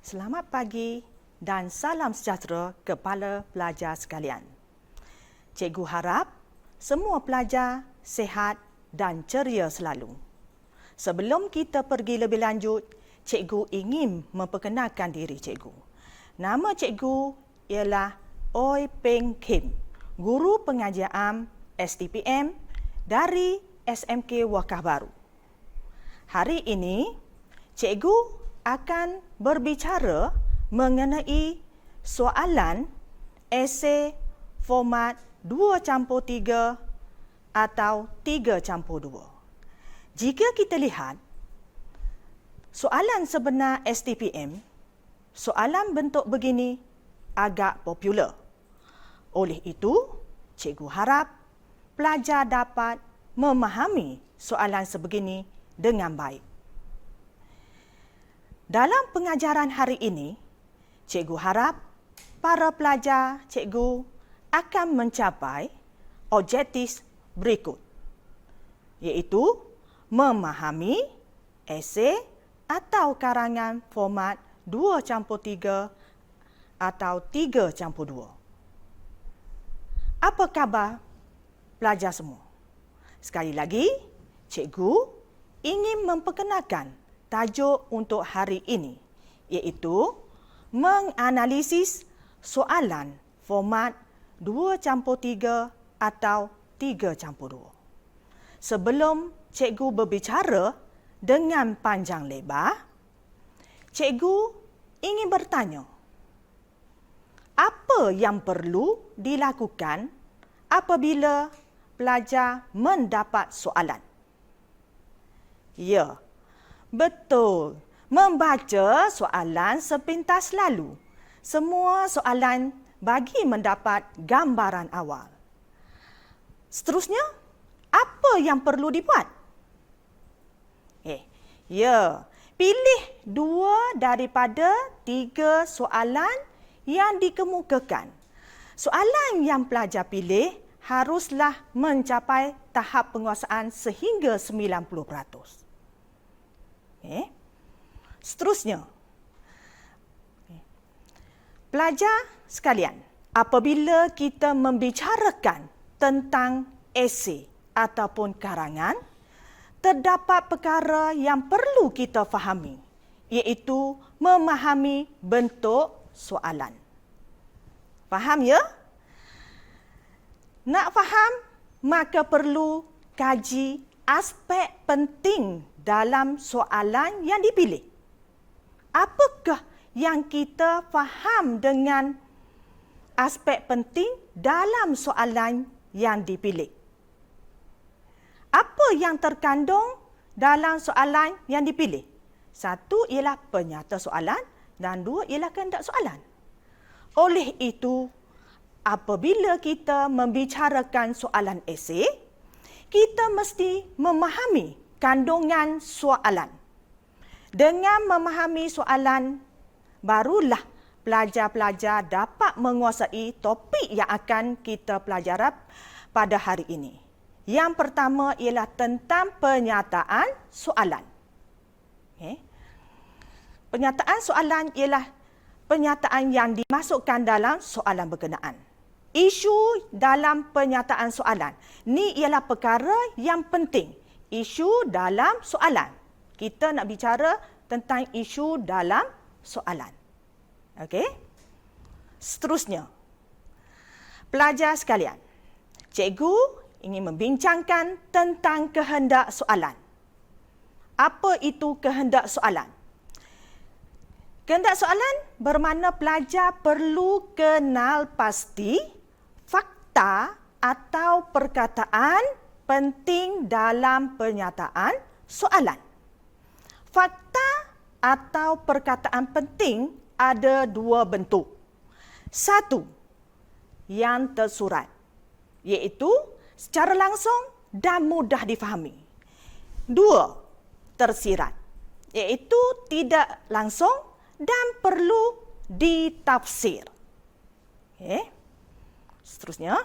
Selamat pagi dan salam sejahtera kepada pelajar sekalian. Cikgu harap semua pelajar sihat dan ceria selalu. Sebelum kita pergi lebih lanjut, cikgu ingin memperkenalkan diri cikgu. Nama cikgu ialah Oi Peng Kim, guru pengajar am STPM dari SMK Wakaf Baru. Hari ini, cikgu akan berbicara mengenai soalan esei format 2+3 atau 3+2. Jika kita lihat soalan sebenar STPM, soalan bentuk begini agak popular. Oleh itu, cikgu harap pelajar dapat memahami soalan sebegini dengan baik. Dalam pengajaran hari ini, cikgu harap para pelajar cikgu akan mencapai objektif berikut, iaitu memahami esei atau karangan format 2+3 atau 3+2. Apa khabar pelajar semua? Sekali lagi, cikgu ingin memperkenalkan tajuk untuk hari ini, iaitu menganalisis soalan format 2+3 atau 3+2. Sebelum cikgu berbicara dengan panjang lebar, cikgu ingin bertanya, apa yang perlu dilakukan apabila pelajar mendapat soalan? Ya, betul. Membaca soalan sepintas lalu. Semua soalan bagi mendapat gambaran awal. Seterusnya, apa yang perlu dibuat? Ya, pilih 2 daripada 3 soalan yang dikemukakan. Soalan yang pelajar pilih haruslah mencapai tahap penguasaan sehingga 90%. Seterusnya, pelajar sekalian, apabila kita membicarakan tentang esei ataupun karangan, terdapat perkara yang perlu kita fahami, iaitu memahami bentuk soalan. Faham ya? Nak faham, maka perlu kaji aspek penting dalam soalan yang dipilih. Apakah yang kita faham dengan aspek penting dalam soalan yang dipilih? Apa yang terkandung dalam soalan yang dipilih? 1 ialah penyata soalan dan 2 ialah kehendak soalan. Oleh itu, apabila kita membicarakan soalan esei, kita mesti memahami kandungan soalan. Dengan memahami soalan, barulah pelajar-pelajar dapat menguasai topik yang akan kita pelajari pada hari ini. Yang pertama ialah tentang penyataan soalan. Penyataan soalan ialah penyataan yang dimasukkan dalam soalan berkenaan. Isu dalam penyataan soalan. Ini ialah perkara yang penting. Isu dalam soalan. Kita nak bicara tentang isu dalam soalan. Okey? Seterusnya, pelajar sekalian, cikgu ingin membincangkan tentang kehendak soalan. Apa itu kehendak soalan? Kehendak soalan bermakna pelajar perlu kenal pasti fakta atau perkataan penting dalam penyataan soalan. Fakta atau perkataan penting ada 2 bentuk. 1, yang tersurat, iaitu secara langsung dan mudah difahami. 2, tersirat, iaitu tidak langsung dan perlu ditafsir. Seterusnya,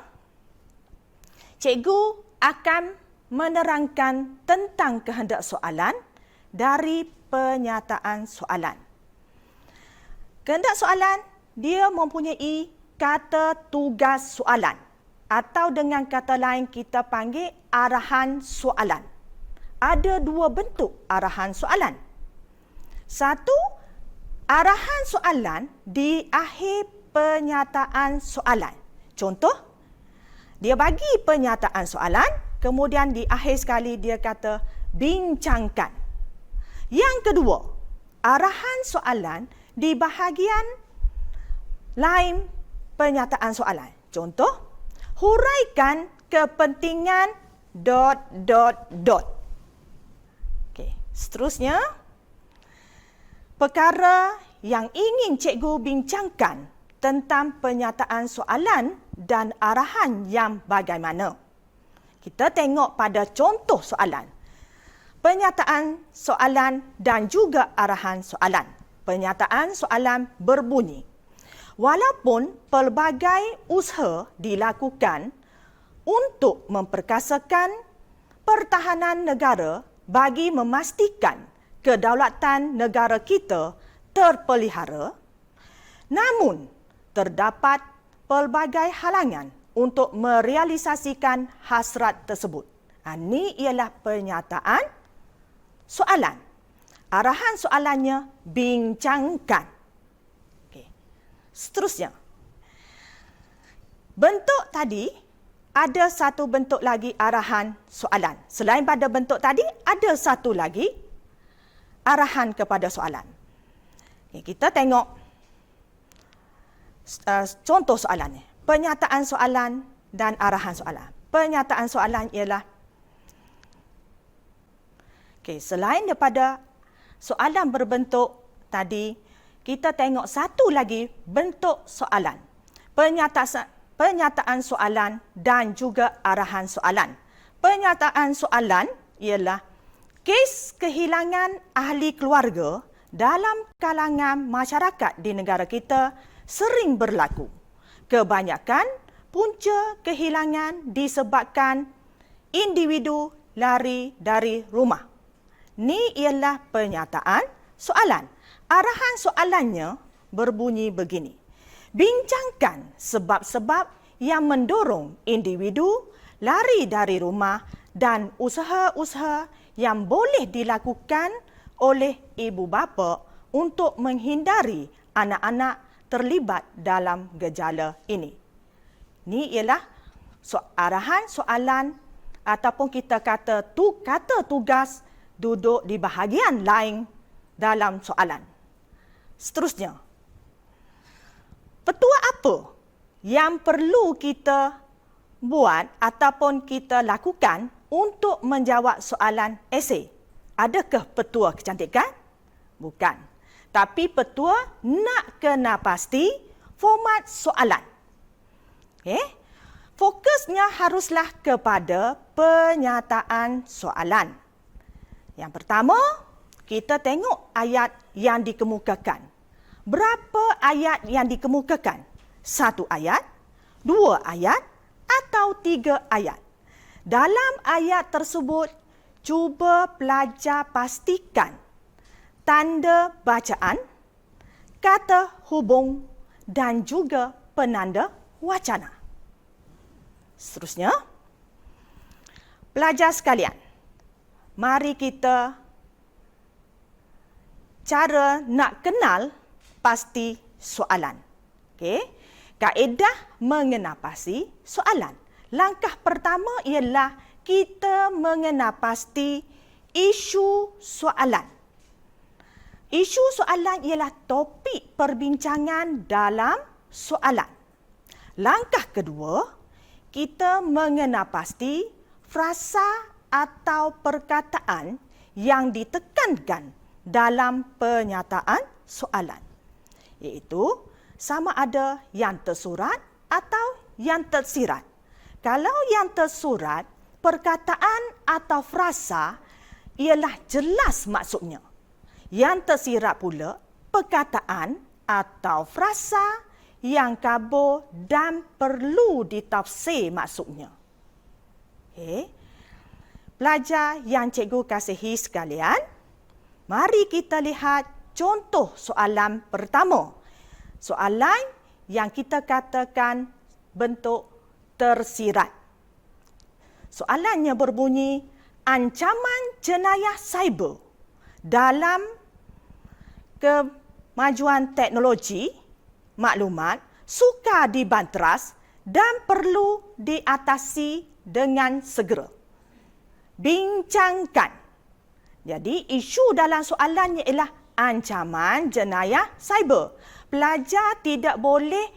cikgu akan menerangkan tentang kehendak soalan dari penyataan soalan. Kehendak soalan, dia mempunyai kata tugas soalan. Atau dengan kata lain kita panggil arahan soalan. Ada dua bentuk arahan soalan. Satu, arahan soalan di akhir pernyataan soalan. Contoh, dia bagi pernyataan soalan, kemudian di akhir sekali dia kata bincangkan. Yang kedua, arahan soalan di bahagian lain pernyataan soalan. Contoh, huraikan kepentingan ... Okey, seterusnya, perkara yang ingin cikgu bincangkan tentang pernyataan soalan dan arahan yang bagaimana. Kita tengok pada contoh soalan. Pernyataan soalan dan juga arahan soalan. Pernyataan soalan berbunyi, walaupun pelbagai usaha dilakukan untuk memperkasakan pertahanan negara bagi memastikan kedaulatan negara kita terpelihara, namun terdapat pelbagai halangan untuk merealisasikan hasrat tersebut. Ini ialah pernyataan soalan. Arahan soalannya bincangkan. Okey. Seterusnya, bentuk tadi ada satu bentuk lagi arahan soalan. Selain pada bentuk tadi, ada satu lagi arahan kepada soalan. Kita tengok contoh soalannya. Pernyataan soalan dan arahan soalan. Pernyataan soalan ialah, selain daripada soalan berbentuk tadi, kita tengok satu lagi bentuk soalan. Pernyataan soalan dan juga arahan soalan. Pernyataan soalan ialah kes kehilangan ahli keluarga dalam kalangan masyarakat di negara kita sering berlaku. Kebanyakan punca kehilangan disebabkan individu lari dari rumah. Ini ialah pernyataan soalan. Arahan soalannya berbunyi begini. Bincangkan sebab-sebab yang mendorong individu lari dari rumah dan usaha-usaha yang boleh dilakukan oleh ibu bapa untuk menghindari anak-anak terlibat dalam gejala ini. Ini ialah arahan soalan ataupun kita kata kata tugas duduk di bahagian lain dalam soalan. Seterusnya, petua apa yang perlu kita buat ataupun kita lakukan untuk menjawab soalan esei? Adakah petua kecantikan? Bukan. Tapi petua nak kena pasti format soalan. Fokusnya haruslah kepada pernyataan soalan. Yang pertama, kita tengok ayat yang dikemukakan. Berapa ayat yang dikemukakan? 1 ayat, 2 ayat atau 3 ayat? Dalam ayat tersebut, cuba pelajar pastikan tanda bacaan, kata hubung dan juga penanda wacana. Seterusnya, pelajar sekalian, mari kita cara nak kenal pasti soalan. Kaedah mengenapasti soalan. Langkah pertama ialah kita mengenapasti isu soalan. Isu soalan ialah topik perbincangan dalam soalan. Langkah kedua, kita mengenapasti frasa atau perkataan yang ditekankan dalam pernyataan soalan, iaitu sama ada yang tersurat atau yang tersirat. Kalau yang tersurat, perkataan atau frasa ialah jelas maksudnya. Yang tersirat pula, perkataan atau frasa yang kabur dan perlu ditafsir maksudnya. Pelajar yang cikgu kasihi sekalian, mari kita lihat contoh soalan pertama soalan yang kita katakan bentuk tersirat. Soalannya berbunyi, ancaman jenayah cyber dalam kemajuan teknologi maklumat sukar dibanteras dan perlu diatasi dengan segera. Bincangkan. Jadi, isu dalam soalannya ialah ancaman jenayah cyber. Pelajar tidak boleh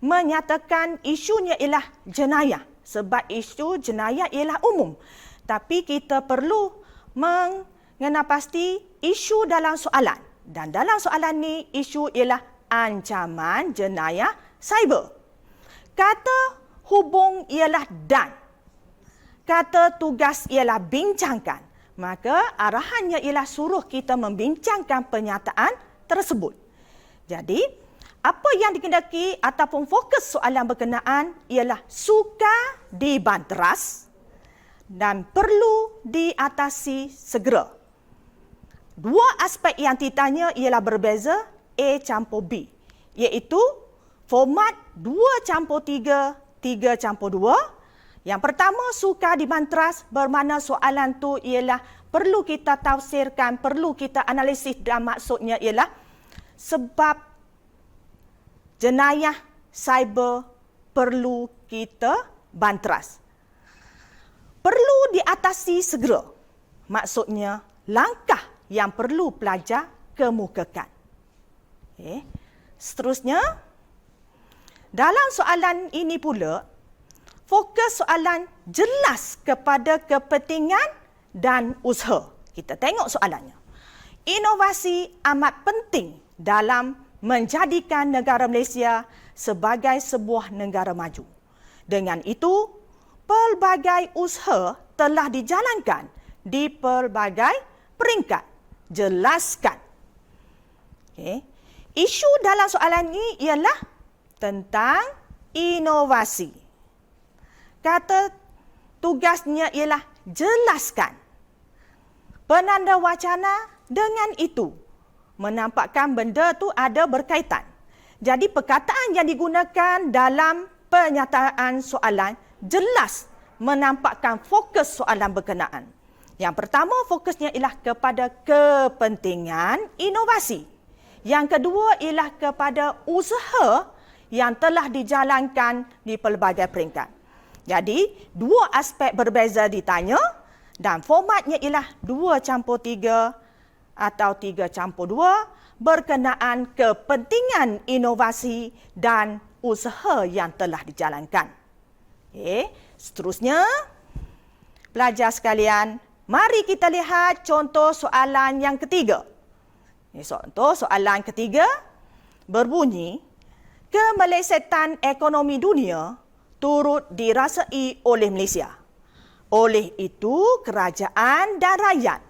menyatakan isunya ialah jenayah sebab isu jenayah ialah umum. Tapi kita perlu mengenal pasti isu dalam soalan. Dan dalam soalan ni, isu ialah ancaman jenayah cyber. Kata hubung ialah dan. Kata tugas ialah bincangkan. Maka arahannya ialah suruh kita membincangkan pernyataan tersebut. Jadi, apa yang dikendaki ataupun fokus soalan berkenaan ialah sukar dibanteras dan perlu diatasi segera. Dua aspek yang ditanya ialah berbeza A campur B, iaitu format 2:3, 3:2. Yang pertama, sukar dibanteras bermakna soalan tu ialah perlu kita tafsirkan, perlu kita analisis dan maksudnya ialah sebab jenayah cyber perlu kita banteras. Perlu diatasi segera. Maksudnya langkah yang perlu pelajar kemukakan. Seterusnya, dalam soalan ini pula, fokus soalan jelas kepada kepentingan dan usaha. Kita tengok soalannya. Inovasi amat penting dalam menjadikan negara Malaysia sebagai sebuah negara maju. Dengan itu, pelbagai usaha telah dijalankan di pelbagai peringkat. Jelaskan. Isu dalam soalan ini ialah tentang inovasi. Kata tugasnya ialah jelaskan. Penanda wacana dengan itu menampakkan benda tu ada berkaitan. Jadi perkataan yang digunakan dalam pernyataan soalan jelas menampakkan fokus soalan berkenaan. Yang pertama, fokusnya ialah kepada kepentingan inovasi. Yang kedua ialah kepada usaha yang telah dijalankan di pelbagai peringkat. Jadi, dua aspek berbeza ditanya dan formatnya ialah 2:3 atau 3:2 berkenaan kepentingan inovasi dan usaha yang telah dijalankan. Seterusnya, pelajar sekalian, mari kita lihat contoh soalan yang ketiga. Contoh soalan ketiga berbunyi, kemelesetan ekonomi dunia turut dirasai oleh Malaysia. Oleh itu, kerajaan dan rakyat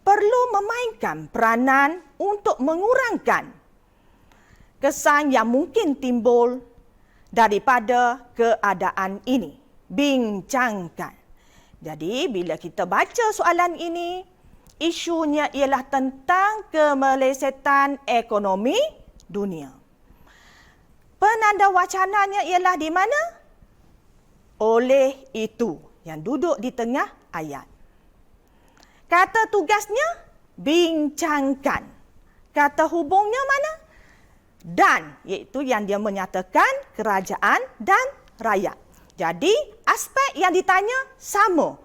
perlu memainkan peranan untuk mengurangkan kesan yang mungkin timbul daripada keadaan ini. Bincangkan. Jadi, bila kita baca soalan ini, isunya ialah tentang kemelesetan ekonomi dunia. Penanda wacananya ialah di mana? Oleh itu, yang duduk di tengah ayat. Kata tugasnya, bincangkan. Kata hubungnya mana? Dan, iaitu yang dia menyatakan kerajaan dan rakyat. Jadi, aspek yang ditanya sama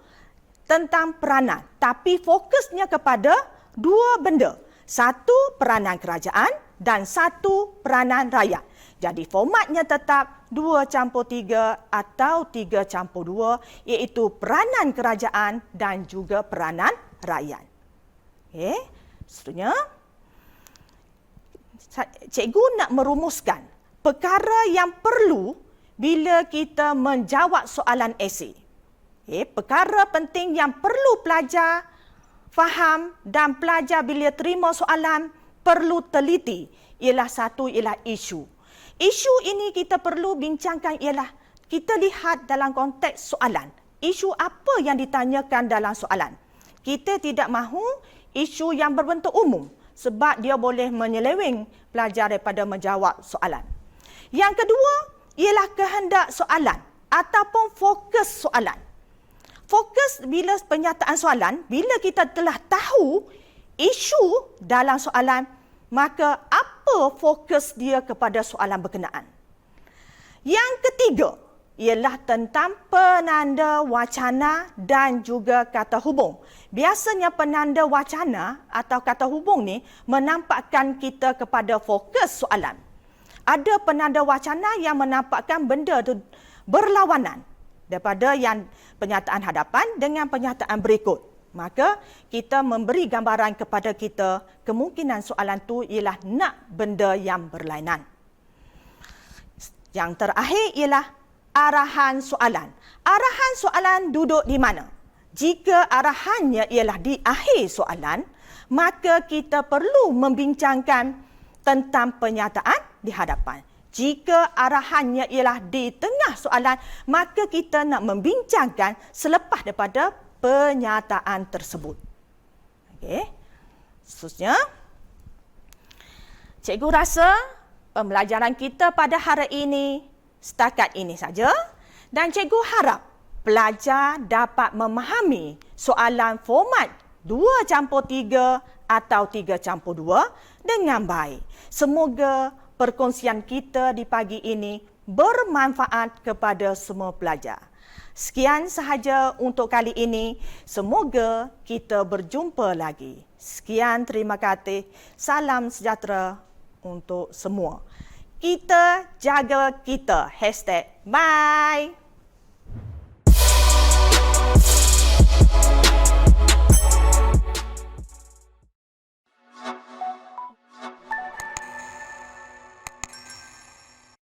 tentang peranan. Tapi fokusnya kepada dua benda. Satu, peranan kerajaan dan satu, peranan rakyat. Jadi, formatnya tetap 2:3 atau 3:2, iaitu peranan kerajaan dan juga peranan rakyat. Seterusnya, cikgu nak merumuskan perkara yang perlu bila kita menjawab soalan esei. Perkara penting yang perlu pelajar faham dan pelajar bila terima soalan perlu teliti ialah satu ialah isu. Isu ini kita perlu bincangkan ialah kita lihat dalam konteks soalan. Isu apa yang ditanyakan dalam soalan. Kita tidak mahu isu yang berbentuk umum. sebab dia boleh menyeleweng pelajar daripada menjawab soalan. Yang kedua ialah kehendak soalan ataupun fokus soalan. Fokus bila penyataan soalan, bila kita telah tahu isu dalam soalan, maka apa fokus dia kepada soalan berkenaan. Yang ketiga ialah tentang penanda wacana dan juga kata hubung. Biasanya penanda wacana atau kata hubung ni menampakkan kita kepada fokus soalan. Ada penanda wacana yang menampakkan benda itu berlawanan daripada yang penyataan hadapan dengan penyataan berikut. Maka kita memberi gambaran kepada kita kemungkinan soalan tu ialah nak benda yang berlainan. Yang terakhir ialah arahan soalan. Arahan soalan duduk di mana? Jika arahannya ialah di akhir soalan, maka kita perlu membincangkan tentang penyataan di hadapan. Jika arahannya ialah di tengah soalan, maka kita nak membincangkan selepas daripada penyataan tersebut. Okey. Khususnya, cikgu rasa pembelajaran kita pada hari ini setakat ini saja dan cikgu harap pelajar dapat memahami soalan format 2+3 atau 3+2 dengan baik. Semoga perkongsian kita di pagi ini bermanfaat kepada semua pelajar. Sekian sahaja untuk kali ini. Semoga kita berjumpa lagi. Sekian, terima kasih. Salam sejahtera untuk semua. Kita jaga kita. #bye.